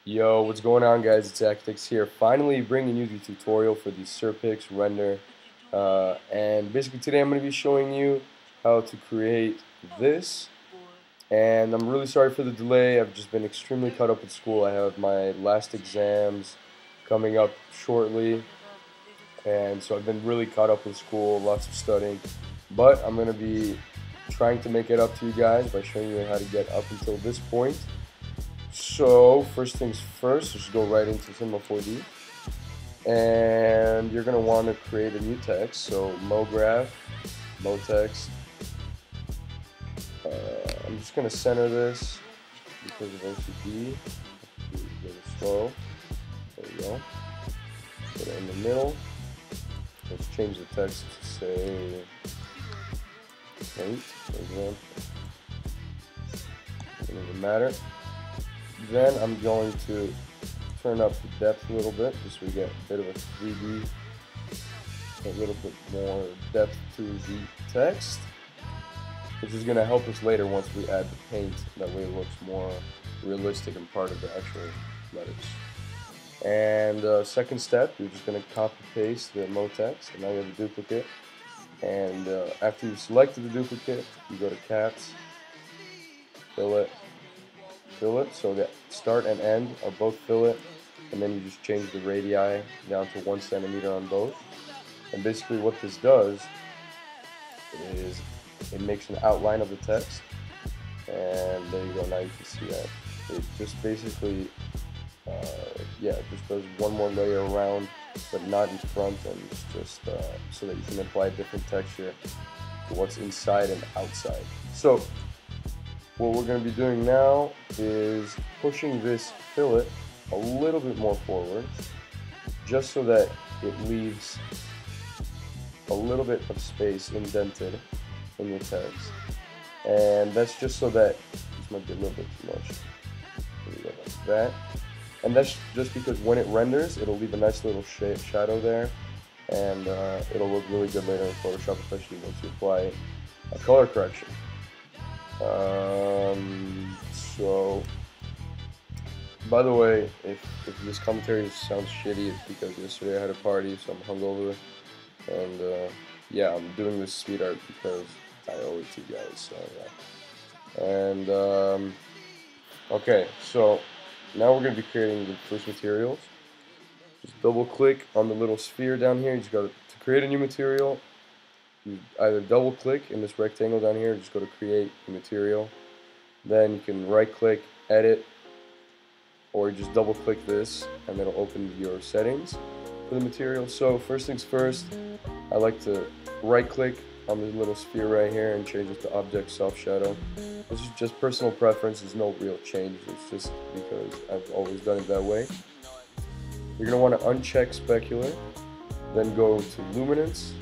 Yo, what's going on, guys? It's Sirpix here, finally bringing you the tutorial for the Sirpix render. And basically today I'm going to be showing you how to create this. And I'm really sorry for the delay. I've just been extremely caught up with school. I have my last exams coming up shortly, and so I've been really caught up with school, lots of studying. But I'm going to be trying to make it up to you guys by showing you how to get up until this point. So first things first, just go right into Cinema 4D, and you're going to want to create a new text. So MoGraph, MoText. I'm just going to center this because of OCD. It's a little slow. There we go. Put it in the middle. Let's change the text to say paint, for example. Doesn't even matter. Then I'm going to turn up the depth a little bit, just so we get a bit of a 3D, a little bit more depth to the text, which is going to help us later once we add the paint. That way it looks more realistic and part of the actual letters. And second step, you're just going to copy paste the MoText, and now you have a duplicate. And after you've selected the duplicate, you go to Cats, fill it, so that start and end are both fillet, and then you just change the radii down to 1 centimeter on both. And basically what this does is it makes an outline of the text, and there you go. Now you can see that it just basically it just does one more layer around, but not in front, and it's just so that you can apply a different texture to what's inside and outside. So what we're going to be doing now is pushing this fillet a little bit more forward, just so that it leaves a little bit of space indented in your text. And that's just so that, this might be a little bit too much, like that. And that's just because when it renders, it'll leave a nice little shadow there, and it'll look really good later in Photoshop, especially once you apply a color correction. So, by the way, if this commentary sounds shitty, it's because yesterday I had a party, so I'm hungover, and yeah, I'm doing this sweet art because I owe it to you guys. So yeah. And okay, so now we're going to be creating the first materials. Just double click on the little sphere down here. You just got to create a new material. You either double click in this rectangle down here, just go to create a material. Then you can right click, edit, or just double click this and it'll open your settings for the material. So first things first, I like to right click on this little sphere right here and change it to object soft shadow. This is just personal preference, there's no real change, it's just because I've always done it that way. You're going to want to uncheck specular, then go to luminance.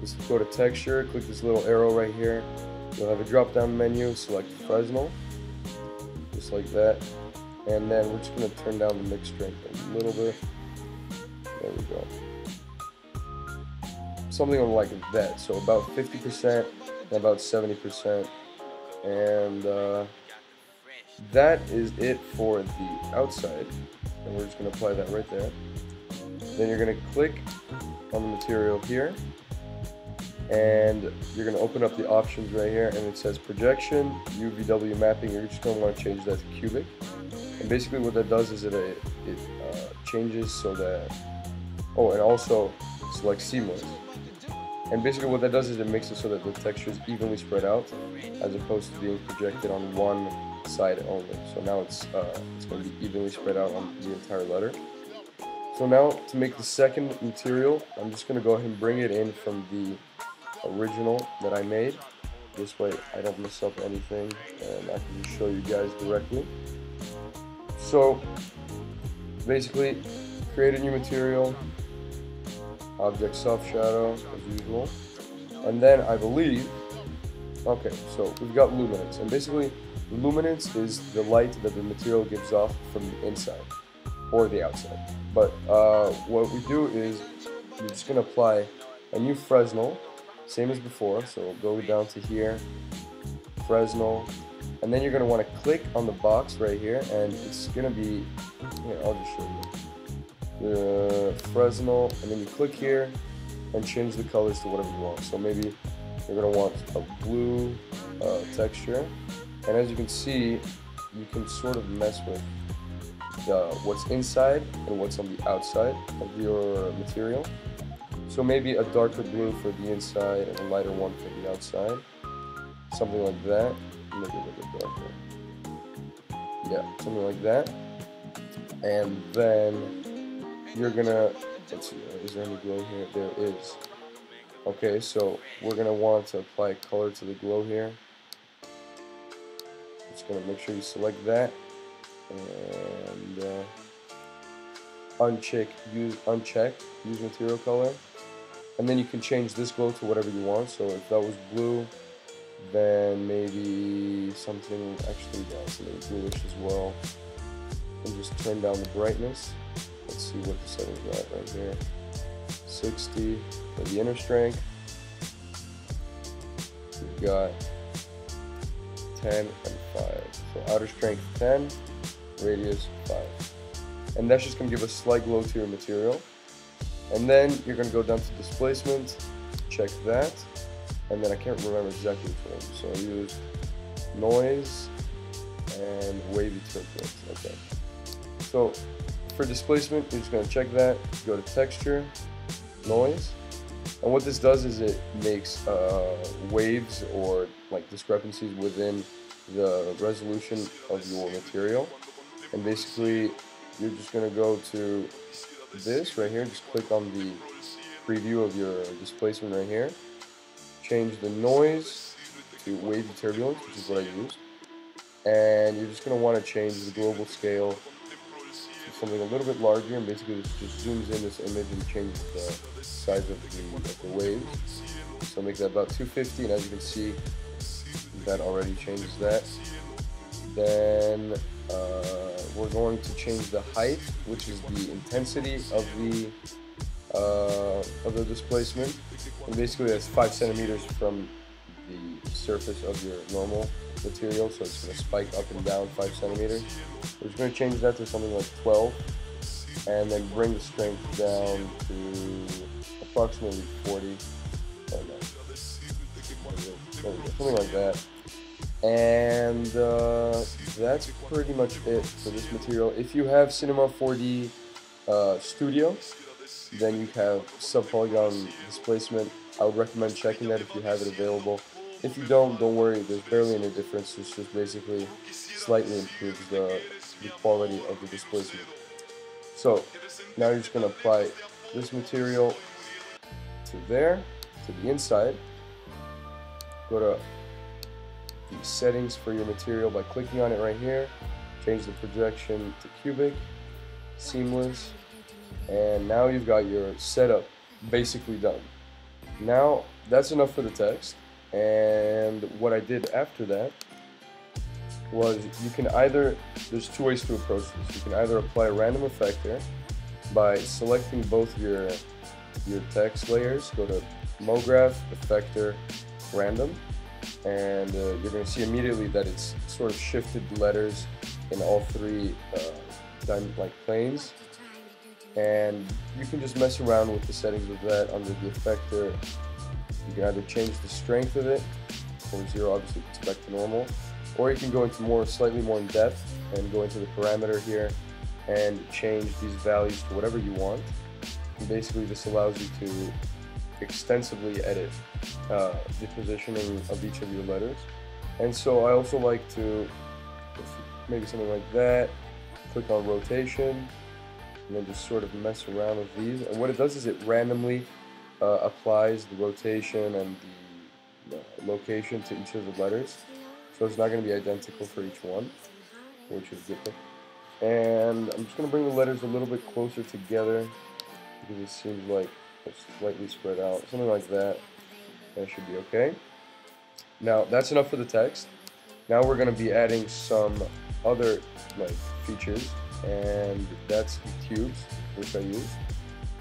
Just go to texture, click this little arrow right here. You'll have a drop down menu, select Fresnel, just like that. And then we're just going to turn down the mix strength a little bit. There we go. Something like that, so about 50% and about 70%. And that is it for the outside. And we're just going to apply that right there. Then you're going to click on the material here, and you're going to open up the options right here, and it says projection, UVW mapping. You're just going to want to change that to cubic. And basically what that does is it changes so that, oh, and also select seamless. And basically what that does is it makes it so that the texture is evenly spread out, as opposed to being projected on one side only. So now it's going to be evenly spread out on the entire letter. So now to make the second material, I'm just going to go ahead and bring it in from the original that I made. This way I don't mess up anything and I can just show you guys directly. So basically, create a new material, object soft shadow as usual, and then I believe, okay, so we've got luminance, and basically luminance is the light that the material gives off from the inside or the outside. But what we do is we're just going to apply a new Fresnel, same as before. So go down to here, Fresnel, And then you're going to want to click on the box right here, and it's going to be, here, I'll just show you, the Fresnel, and then you click here and change the colors to whatever you want. So maybe you're going to want a blue texture, and as you can see, you can sort of mess with what's inside and what's on the outside of your material. So maybe a darker blue for the inside and a lighter one for the outside, something like that. Maybe a little bit darker. Yeah, something like that. And then you're gonna, let's see, is there any glow here? There is. Okay, so we're gonna want to apply color to the glow here. Just gonna make sure you select that and uncheck use material color, and then you can change this glow to whatever you want. So if that was blue, then maybe something, actually yeah, something bluish as well, and just turn down the brightness. Let's see what the settings are at right here. 60 for the inner strength. We've got 10 and 5. So outer strength 10, radius 5. And that's just going to give a slight glow to your material. And then you're going to go down to displacement, check that, and then I can't remember exactly which one. So I used noise and wavy turbulence. Okay. So for displacement, you're just going to check that, go to texture, noise, and what this does is it makes waves or like discrepancies within the resolution of your material. And basically you're just going to go to this right here, just click on the preview of your displacement right here, change the noise to wavy turbulence, which is what I used, and you're just going to want to change the global scale to something a little bit larger, and basically this just zooms in this image and changes the size of the waves. So make that about 250, and as you can see, that already changes that. Then we're going to change the height, which is the intensity of the displacement, and basically that's 5 centimeters from the surface of your normal material, so it's going to spike up and down 5 centimeters. We're just going to change that to something like 12, and then bring the strength down to approximately 40, something like that. And that's pretty much it for this material. If you have Cinema 4D Studio, then you have sub-polygon displacement. I would recommend checking that if you have it available. If you don't worry, there's barely any difference. It's just basically slightly improves the quality of the displacement. So now you're just going to apply this material to there, to the inside. Go to the settings for your material by clicking on it right here. Change the projection to cubic, seamless, and now you've got your setup basically done. Now that's enough for the text, and what I did after that was you can either, there's two ways to approach this. You can either apply a random effect here by selecting both your text layers, go to MoGraph, Effector, Random, and you're going to see immediately that it's sort of shifted letters in all three planes, and you can just mess around with the settings of that under the effector. You can either change the strength of it from 0, obviously it's back to normal, or you can go into slightly more in depth and go into the parameter here and change these values to whatever you want. And basically this allows you to extensively edit the positioning of each of your letters. And so I also like to, maybe something like that, click on rotation, and then just sort of mess around with these. And what it does is it randomly applies the rotation and the location to each of the letters. So it's not going to be identical for each one, which is different. And I'm just going to bring the letters a little bit closer together because it seems like it's slightly spread out. Something like that. That should be okay. Now that's enough for the text. Now we're going to be adding some other features, and that's the cubes, which I use.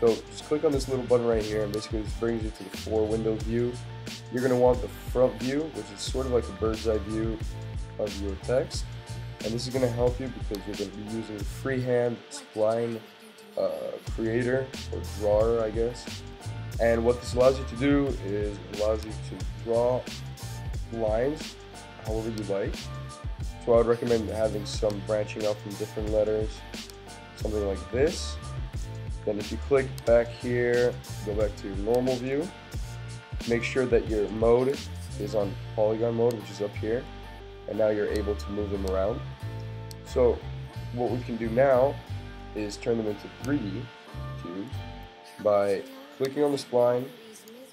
So just click on this little button right here, and basically this brings you to the 4-window view. You're going to want the front view, which is sort of like a bird's eye view of your text. And this is going to help you because you're going to be using freehand spline creator or drawer, I guess. And what this allows you to do is it allows you to draw lines however you like. So I would recommend having some branching out from different letters, something like this. Then if you click back here, go back to your normal view, make sure that your mode is on polygon mode, which is up here, and now you're able to move them around. So what we can do now is turn them into 3D cubes by clicking on the spline,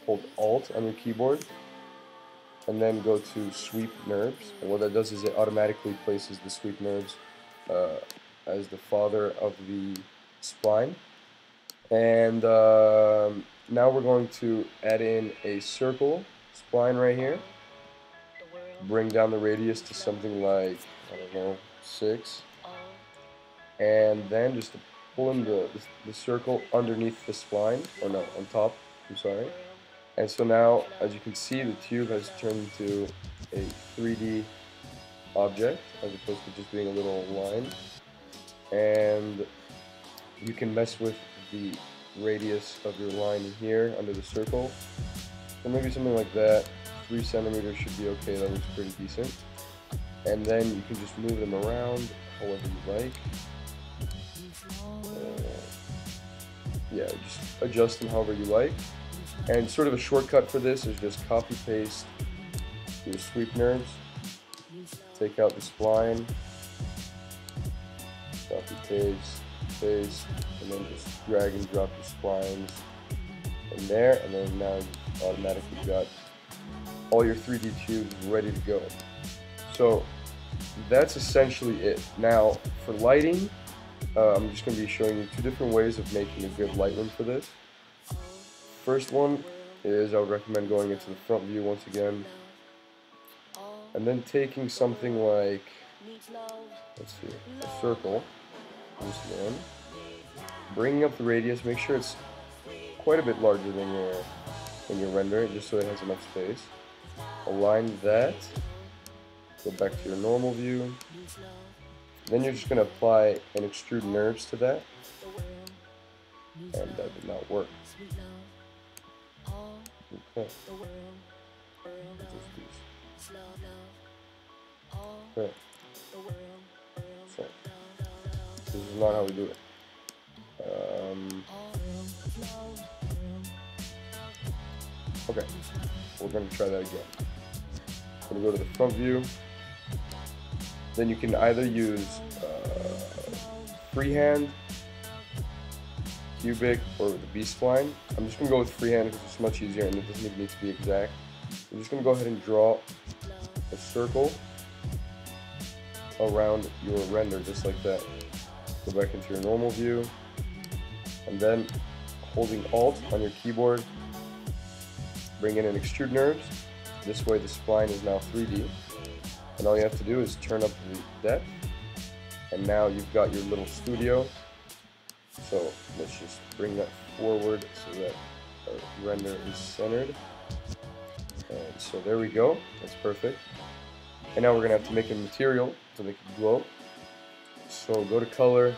hold Alt on your keyboard, and then go to Sweep Nerves. And what that does is it automatically places the sweep nerves as the father of the spline. And now we're going to add in a circle spline right here. Bring down the radius to something like, I don't know, 6. And then just to pull in the circle underneath the spline, or no, on top, I'm sorry. And so now, as you can see, the tube has turned into a 3D object, as opposed to just being a little line. And you can mess with the radius of your line here under the circle. So maybe something like that. 3 centimeters should be okay, that looks pretty decent. And then you can just move them around however you like. Yeah, just adjust them however you like. And sort of a shortcut for this is just copy paste your sweep nerves, take out the spline, copy paste, and then just drag and drop your splines in there, and then now you've automatically got all your 3D tubes ready to go. So that's essentially it. Now for lighting, I'm just going to be showing you 2 different ways of making a good Lightroom for this. First one is I would recommend going into the front view once again, and then taking something like, let's see, a circle, this one, bringing up the radius, make sure it's quite a bit larger than your render, just so it has enough space. Align that, go back to your normal view. Then you're just going to apply and extrude nerves to that, and that did not work. Okay. Okay. So this is not how we do it. Okay, we're going to try that again. I'm going to go to the front view. Then you can either use freehand, cubic, or the B-spline. I'm just going to go with freehand because it's much easier and it doesn't even need to be exact. I'm just going to go ahead and draw a circle around your render, just like that. Go back into your normal view, and then holding Alt on your keyboard, bring in an extrude nerves. This way the spline is now 3D. And all you have to do is turn up the depth, and now you've got your little studio. So let's just bring that forward so that our render is centered. And so there we go, that's perfect. And now we're going to have to make a material to make it glow. So go to color,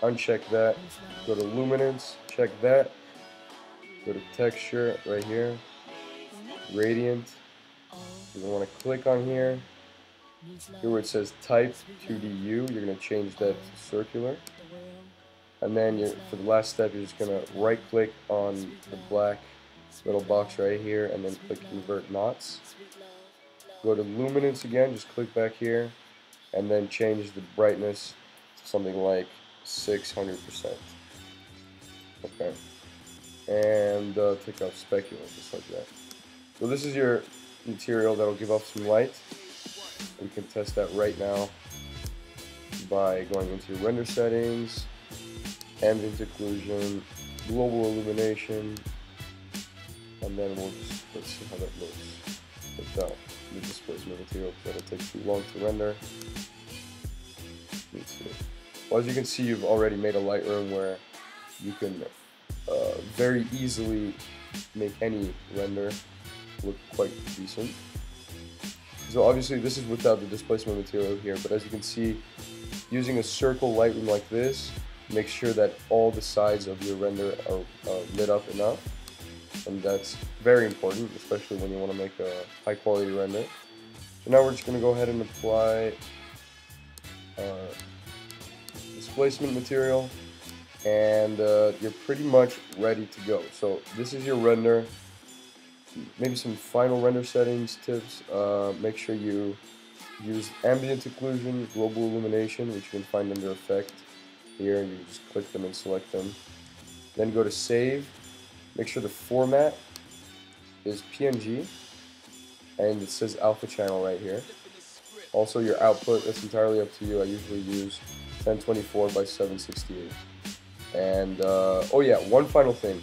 uncheck that, go to luminance, check that, go to texture right here, gradient. You're going to want to click on here. Here where it says type 2DU, you're going to change that to circular. And then for the last step, you're just going to right click on the black little box right here and then click invert knots. Go to luminance again, just click back here and then change the brightness to something like 600%. Okay. And take off specular, just like that. So this is your material that will give off some light. We can test that right now by going into your render settings, ambient occlusion, global illumination, and then we'll just, let's see how that looks without the displacement material, because that'll take too long to render. Let's see. Well, as you can see, you've already made a Lightroom where you can very easily make any render look quite decent. So obviously this is without the displacement material here, but as you can see, using a circle Lightroom like this, make sure that all the sides of your render are lit up enough, and that's very important, especially when you want to make a high quality render. So now we're just going to go ahead and apply displacement material, and you're pretty much ready to go. So this is your render. Maybe some final render settings tips. Make sure you use ambient occlusion, global illumination, which you can find under effect here. You just click them and select them. Then go to save. Make sure the format is PNG, and it says alpha channel right here. Also your output, that's entirely up to you. I usually use 1024 by 768. And oh yeah, one final thing.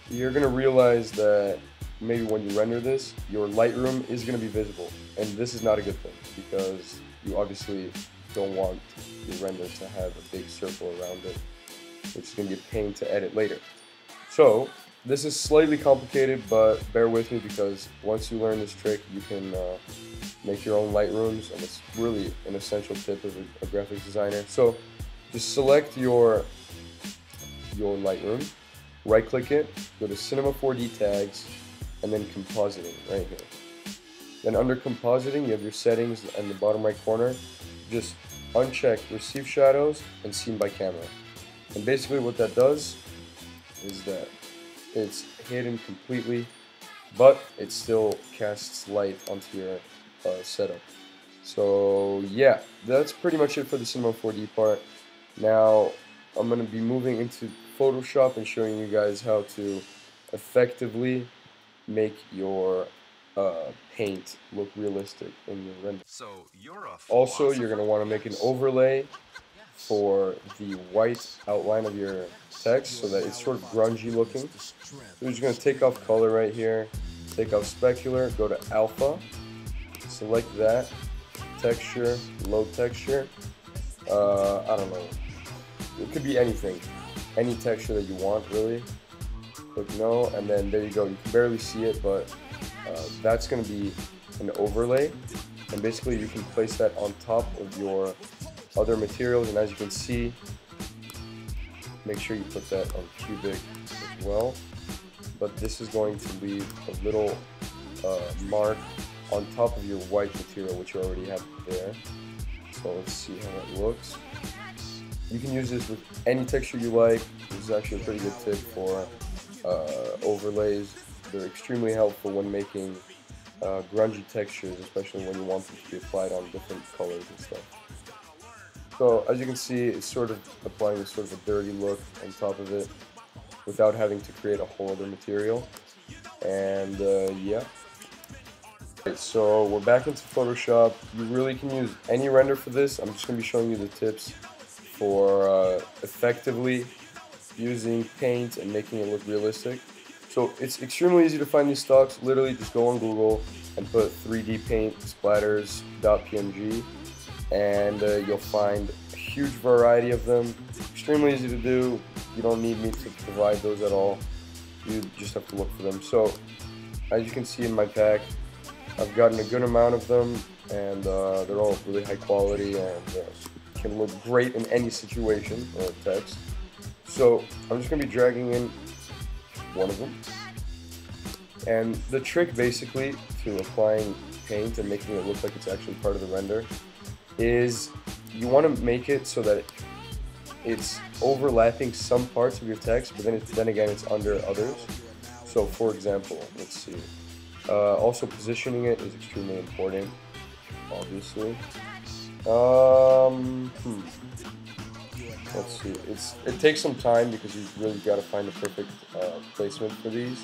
You're gonna realize that maybe when you render this, your Lightroom is going to be visible, and this is not a good thing because you obviously don't want your render to have a big circle around it, which is going to be a pain to edit later. So this is slightly complicated, but bear with me because once you learn this trick, you can make your own Lightrooms, and it's really an essential tip of a graphics designer. So just select your Lightroom, right click it, go to Cinema 4D tags, and then compositing right here. Then under compositing, you have your settings in the bottom right corner. Just uncheck receive shadows and seen by camera. And basically what that does is that it's hidden completely, but it still casts light onto your setup. So yeah, that's pretty much it for the Cinema 4D part. Now I'm going to be moving into Photoshop and showing you guys how to effectively make your paint look realistic in your render. So Also, you're going to want to make an overlay for the white outline of your text so that it's sort of grungy looking. So you're just going to take off color right here, take off specular, go to alpha, select that, texture, load texture, I don't know, it could be anything, any texture that you want really. Click no, and then there you go. You can barely see it, but that's going to be an overlay, and basically you can place that on top of your other materials. And as you can see, make sure you put that on cubic as well, but this is going to leave a little mark on top of your white material, which you already have there. So let's see how that looks. You can use this with any texture you like. This is actually a pretty good tip for overlays. They're extremely helpful when making grungy textures, especially when you want them to be applied on different colors and stuff. So as you can see, it's sort of applying this sort of a dirty look on top of it without having to create a whole other material. And yeah. Okay, so we're back into Photoshop. You really can use any render for this. I'm just going to be showing you the tips for effectively using paint and making it look realistic. So it's extremely easy to find these stocks. Literally just go on Google and put 3D paint splatters.png, and you'll find a huge variety of them. Extremely easy to do. You don't need me to provide those at all. You just have to look for them. So as you can see in my pack, I've gotten a good amount of them, and they're all really high quality and can look great in any situation or text. So I'm just going to be dragging in one of them. And the trick basically to applying paint and making it look like it's actually part of the render is you want to make it so that it's overlapping some parts of your text, but then again it's under others. So for example, let's see. Also positioning it is extremely important, obviously. Let's see. It takes some time because you really got to find the perfect placement for these,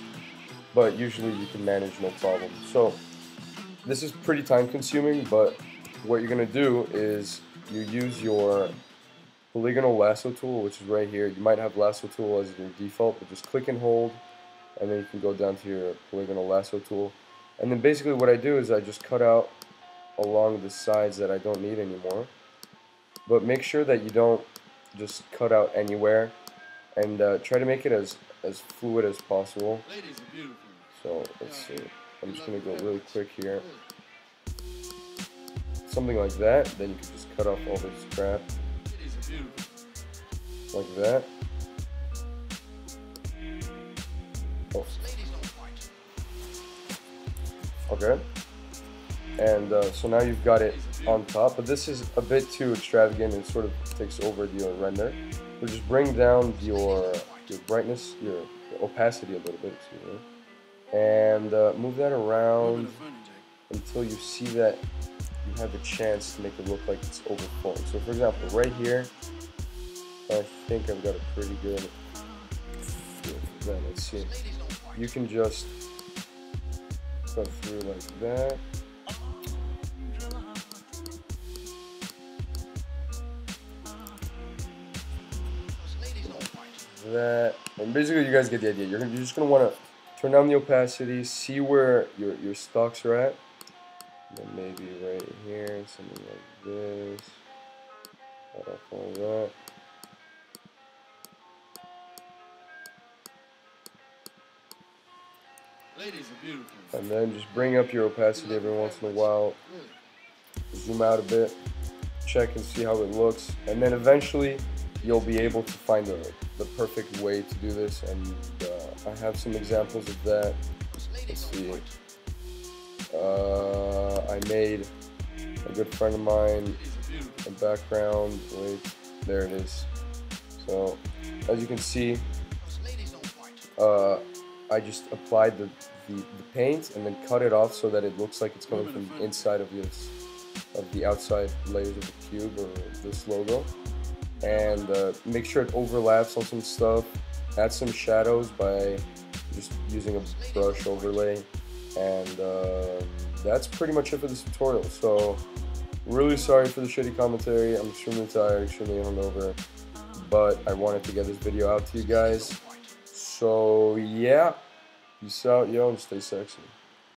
but usually you can manage no problem. So this is pretty time consuming, but what you're gonna do is you use your polygonal lasso tool, which is right here. You might have lasso tool as your default, but just click and hold, and then you can go down to your polygonal lasso tool. And then basically what I do is I just cut out along the sides that I don't need anymore. But make sure that you don't just cut out anywhere, and try to make it as fluid as possible. So let's see. I'm just gonna go really quick here. something like that. Then you can just cut off all this crap like that. Oh. Okay. And so now you've got it on top, but this is a bit too extravagant and sort of takes over your render. So just bring down your brightness, your opacity a little bit, and move that around until you see that you have a chance to make it look like it's overflowing. So for example, right here, I think I've got a pretty good. Let's see. You can just cut through like that. That, and basically you guys get the idea. You're just gonna want to turn down the opacity, see where your stalks are at, and then maybe right here, something like this. Cut off all that. And then just bring up your opacity every once in a while. Zoom out a bit, check and see how it looks, and then eventually you'll be able to find the perfect way to do this. And I have some examples of that. Let's see. I made a good friend of mine a background. Wait, there it is. So as you can see, I just applied the paint and then cut it off so that it looks like it's coming from the inside of the outside layers of the cube or this logo. And make sure it overlaps on some stuff. Add some shadows by just using a brush overlay. And that's pretty much it for this tutorial. So really sorry for the shitty commentary. I'm extremely tired, extremely hungover, but I wanted to get this video out to you guys. So yeah, peace out, yo, and stay sexy.